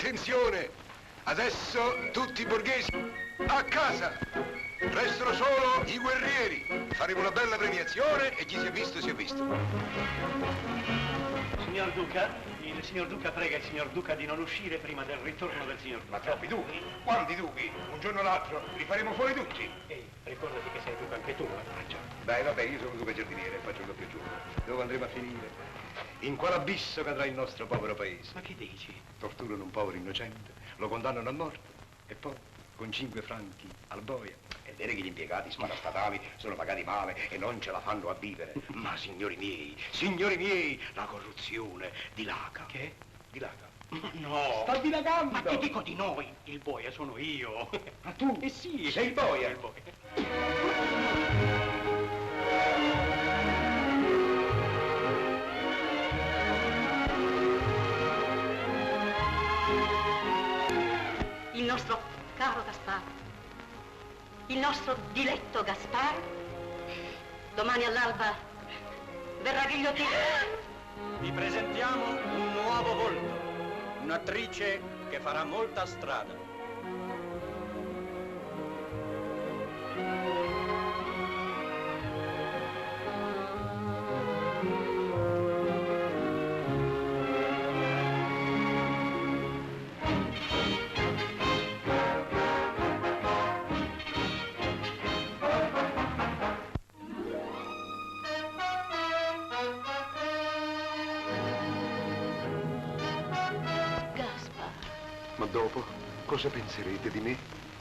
Attenzione! Adesso tutti i borghesi a casa! Restano solo i guerrieri. Faremo una bella premiazione e chi si è visto si è visto. Signor Duca, il signor Duca prega il signor Duca di non uscire prima del ritorno del signor Duca. Ma troppi duchi? Quanti duchi? Un giorno o l'altro li faremo fuori tutti. Ehi, ricordati che sei Duca anche tu, Dai, vabbè, io sono duca giardiniere, faccio un doppio giorno. Dove andremo a finire? In quale abisso cadrà il nostro povero paese? Ma che dici? Torturano un povero innocente, lo condannano a morte e poi, con 5 franchi al boia. È vero che gli impiegati sparastatali sono pagati male e non ce la fanno a vivere. Ma signori miei, la corruzione dilaga. Che? Dilaga. No! Sta dilagando! Ma che dico di noi? Il boia sono io. Ma tu? Eh sì! Sei il boia? Il boia. Il nostro caro Gaspar, il nostro diletto Gaspar, domani all'alba verrà ghigliottinato. Vi presentiamo un nuovo volto, un'attrice che farà molta strada. Ma dopo, cosa penserete di me?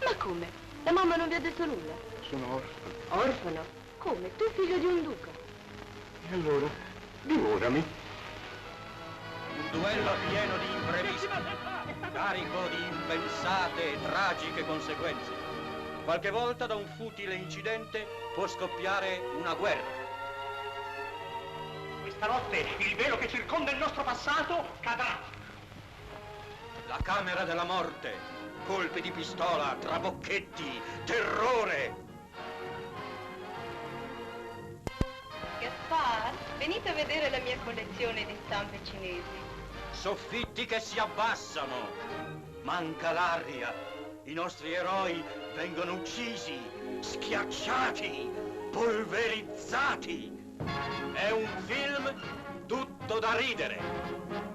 Ma come? La mamma non vi ha detto nulla? Sono orfano. Orfano? Come? Tu figlio di un duca? E allora, divorami. Un duello pieno di imprevisti, carico di impensate e tragiche conseguenze. Qualche volta da un futile incidente può scoppiare una guerra. Questa notte il velo che circonda il nostro passato cadrà. La camera della morte, colpi di pistola, trabocchetti, terrore. Gaspar, venite a vedere la mia collezione di stampe cinesi. Soffitti che si abbassano. Manca l'aria. I nostri eroi vengono uccisi, schiacciati, polverizzati. È un film tutto da ridere.